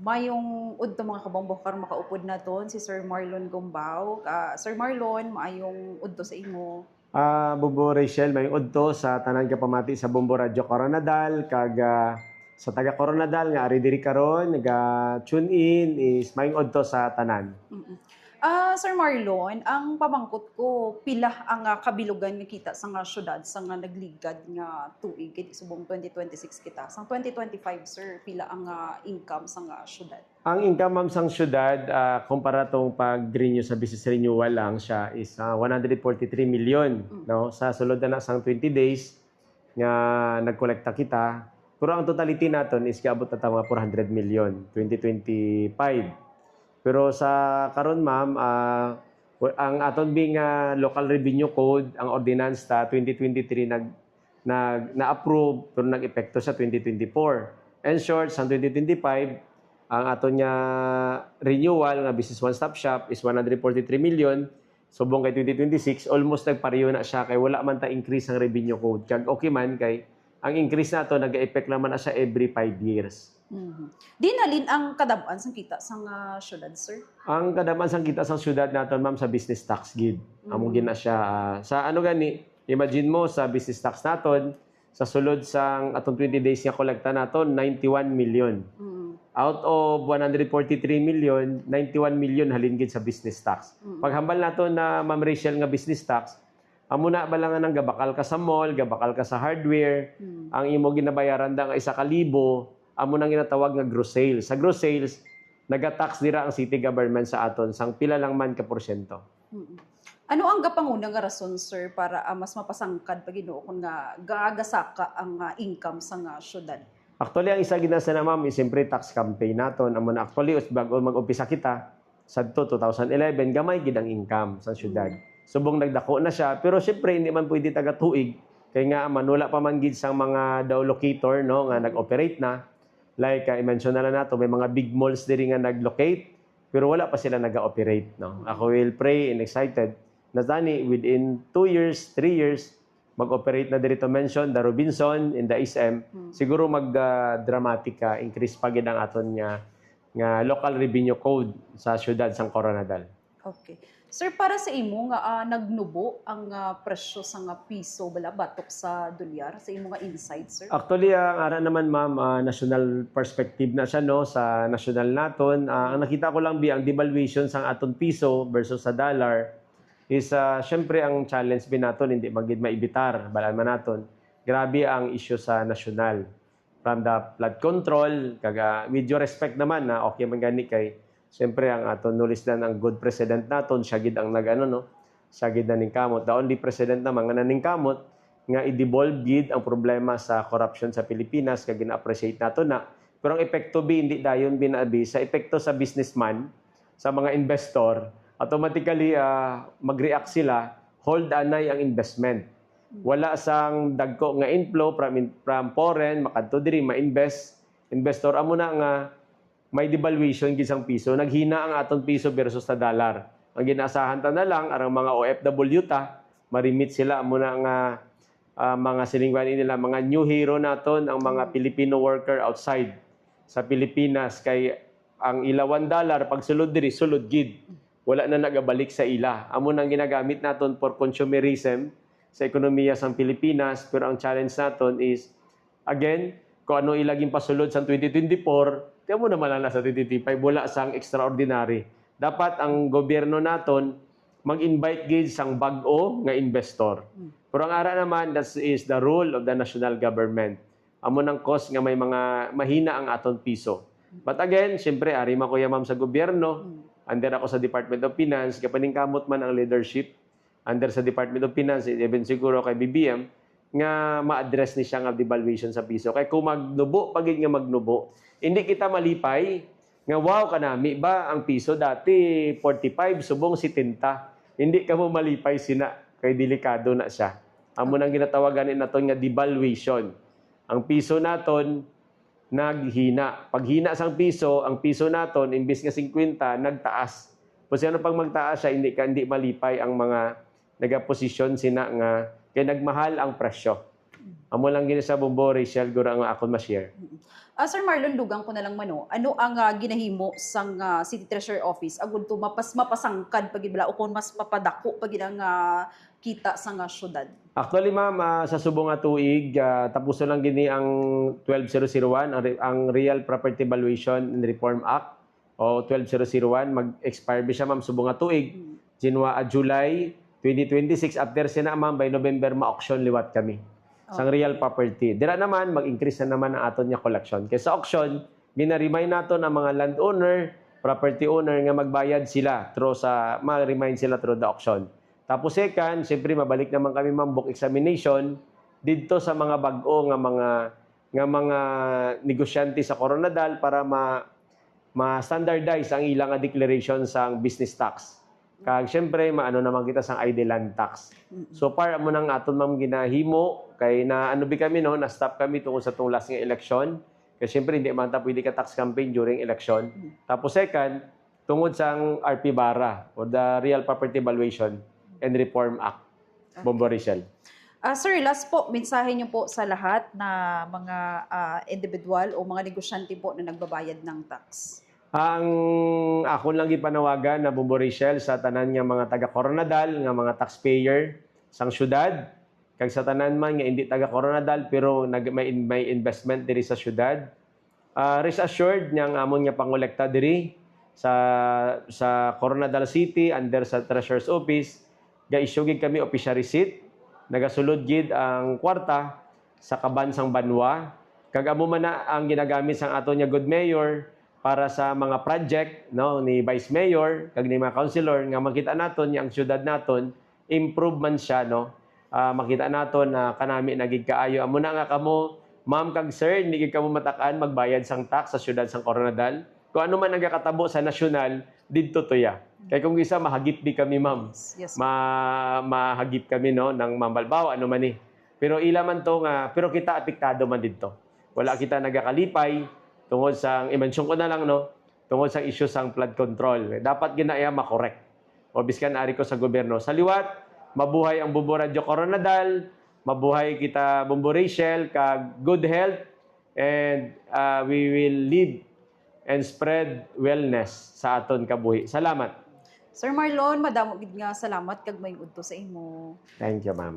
Mayong udto mga kabombo karon makaupod na ton si Sir Marlon Gumbao. Sir Marlon, maayong udto sa imo. Bubo Rachel, may udto sa tanan ka pamati sa Bumbo Radyo Coronadal kag sa taga Coronadal nga ari diri karon naga tune in is may udto sa tanan. Mm. Sir Marlon, ang pamangkot ko, pila ang kabilugan nga kita sa nga syudad sa nga nagligad nga tuig kay subong 2026 kita. Sa 2025 sir, pila ang income sa nga syudad? Ang income ma'am sang syudad kumpara tong pag-renew sa business renewal lang siya is 143 million no sa sulod na sang 20 days nga nagkolekta kita. Pero ang totality naton is kaabot na ta mga 400 million 2025. Pero sa karon ma'am, ang aton bing local revenue code, ang ordinance ta 2023 na-approve pero nag-epekto sa 2024. And short, sa 2025, ang aton nga renewal nga business one-stop shop is 143 million. Subong kay 2026, almost nagpareho na siya kay wala man ta increase ang revenue code. Kag okay man kay ang increase nato nag-effect naman na siya every 5 years. Di nalin ang kadab-an sang kita sa nga syudad sir? Ang kadaman sang kita sa syudad naton ma'am sa business tax gid. Amo gina siya sa ano gani, imagine mo sa business tax naton sa sulod sang atong 20 days nga kolekta naton 91 million. Out of 143 million, 91 million halin gid sa business tax. Paghambal naton na Ma'am Rachel nga business tax, amo na balangan ang gabakal ka sa mall, gabakal ka sa hardware, ang imo ginabayaran da nga 1,000, amo nang ginatawag nga gross sales. Sa gross sales, naga-tax dira ang city government sa aton sang pila lang man ka porsyento. Ano ang gapanguna nga rason sir para mas mapasangkad pa Ginoo kun nga gaagasaka ang income sa nga syudad? Actually, ang isa ginasa na ma'am is siyempre tax campaign naton. Amo na actually bago mag-umpisa kita sadto 2011 gamay gid ang income sa syudad. Subong nagdako na siya pero siyempre hindi man pwede taga tuig kay nga manula pa man gid sang mga daw locator no nga nag-operate na. Like i-mention na lang nato may mga big malls diri nga nag-locate pero wala pa sila naga-operate no. Ako will pray and excited na tani within 2 years, 3 years mag-operate na diri to mention the Robinson in the SM. Siguro mag-dramatic increase pa gid ang aton nga local revenue code sa syudad sang Coronadal. Okay. Sir, para sa imo nga nagnubo ang presyo sa nga piso bala batok sa dolyar sa imo nga insight sir? Actually, ang ara naman ma'am, national perspective na siya no sa national naton. Ang nakita ko lang ang devaluation sang aton piso versus sa dollar is syempre ang challenge bin naton hindi magid maibitar balan man naton. Grabe ang issue sa national. From the flood control, kaga with due respect naman na okay man gani kay siyempre ang aton nulis na ang good president naton siya gid ang nagano no siya gid na ningkamot. The only president naman nga naningkamot nga i-devolve gid ang problema sa corruption sa Pilipinas kag gina-appreciate nato na pero ang epekto hindi dayon binabi sa epekto sa businessman sa mga investor automatically mag-react sila hold anay ang investment wala sang dagko nga inflow from foreign makadto diri ma-invest investor amo na nga may devaluation gid sang piso naghina ang aton piso versus sa dollar ang ginaasahan ta na lang arang mga OFW ta ma-remit sila amo na nga mga silingwan nila mga new hero naton ang mga Filipino worker outside sa Pilipinas kay ang ila $1 pag sulod diri sulod gid wala na nagabalik sa ila amo nang ginagamit naton for consumerism sa ekonomiya sang Pilipinas pero ang challenge naton is again kung ano ilaging pasulod sa 2024 tiyan mo naman lang sa 2025 wala sang extraordinary dapat ang gobyerno naton mag-invite gid sang bag-o nga investor. Pero ang ara naman, that is the role of the national government. Amo nang cost nga may mga mahina ang aton piso. But again, siyempre, ari man ko ma'am sa gobyerno, under ako sa Department of Finance, kapaningkamot man ang leadership, under sa Department of Finance, even siguro kay BBM, nga ma-address ni siya nga devaluation sa piso. Kaya kung magnubo, pagig nga magnubo, hindi kita malipay, nga wow kanami ba ang piso dati 45 subong 70 hindi ka mo malipay sina kay delikado na siya amo nang ginatawagan ni naton nga devaluation ang piso naton naghina paghina sang piso ang piso naton imbis nga 50 nagtaas kasi ano pag magtaas siya hindi malipay ang mga nagaposisyon sina nga kay nagmahal ang presyo Amo lang gini sa Bumbo, Rachel, gura ang akon ma-share. Sir Marlon, dugang ko na lang mano. Ano ang ginahimo sang City Treasurer Office agud to mapasangkad pagibla o kung mas papadako pag ang kita sa nga syudad? Actually, ma'am, sa subong nga tuig, tapuso lang gini ang 12001, ang Real Property Valuation and Reform Act, o 12001. Mag-expire siya, ma'am, subong nga tuig. July 2026. After sina, ma'am, by November, ma-auction liwat kami. Sang real property. Dira naman, mag-increase na naman ang aton niya collection. Kaya sa auction, gina-remind nato ang mga landowner, property owner nga magbayad sila ma-remind sila through the auction. Tapos second, siyempre mabalik naman kami ma'am book examination dito sa mga bag-o nga mga negosyante sa Coronadal para ma-standardize ang ilang declaration sa business tax. Kag siyempre maano naman kita sang ID land tax. So far amo nang aton ma'am ginahimo kay na ano bi kami no, na stop kami tungod sa last nga election. Kay siyempre hindi man ta pwede ka tax campaign during election. Tapos second, tungod sang RP Bara or the Real Property Valuation and Reform Act. Bombo Rizal. Sir, last po, mensahe niyo po sa lahat na mga individual o mga negosyante po na nagbabayad ng tax. Ang ako lang gipanawagan na Bombo Rizal sa tanan nga mga taga Coronadal nga mga taxpayer sang syudad kag sa tanan man nga hindi taga Coronadal pero may investment diri sa syudad. Rest assured nga amon nga pangolekta diri sa Coronadal City under sa Treasurer's Office ga-issue gid kami official receipt, nagasulod gid ang kwarta sa kabansang Banwa. Kag amo man na ang ginagamit sang ato nya good mayor para sa mga project no ni Vice Mayor kag ni mga councilor nga makita naton nga ang syudad naton improvement siya no. Makita naton na kanami nagig kaayo amo na nga kamo ma'am kag sir hindi gid kamo matakaan magbayad sang tax sa syudad sang Coronadal. Kung ano man nagakatabo sa nasyonal didto toya. Kay kung isa mahagip di kami ma'am. Yes. Mahagip kami no ng mambalbaw ano man ni. Pero ila man to nga pero kita apektado man didto. Wala kita nagakalipay tungod sa i-mention ko na lang no tungod sa issue sang flood control. Dapat ginaya ma-correct. O biskan ari ko sa gobyerno. Sa liwat, mabuhay ang Bumbo Radio Coronadal, mabuhay kita Bumbo Rachel kag good health and we will live and spread wellness sa aton kabuhi. Salamat. Sir Marlon, madamo gid nga salamat kag may udto sa imo. Thank you, ma'am.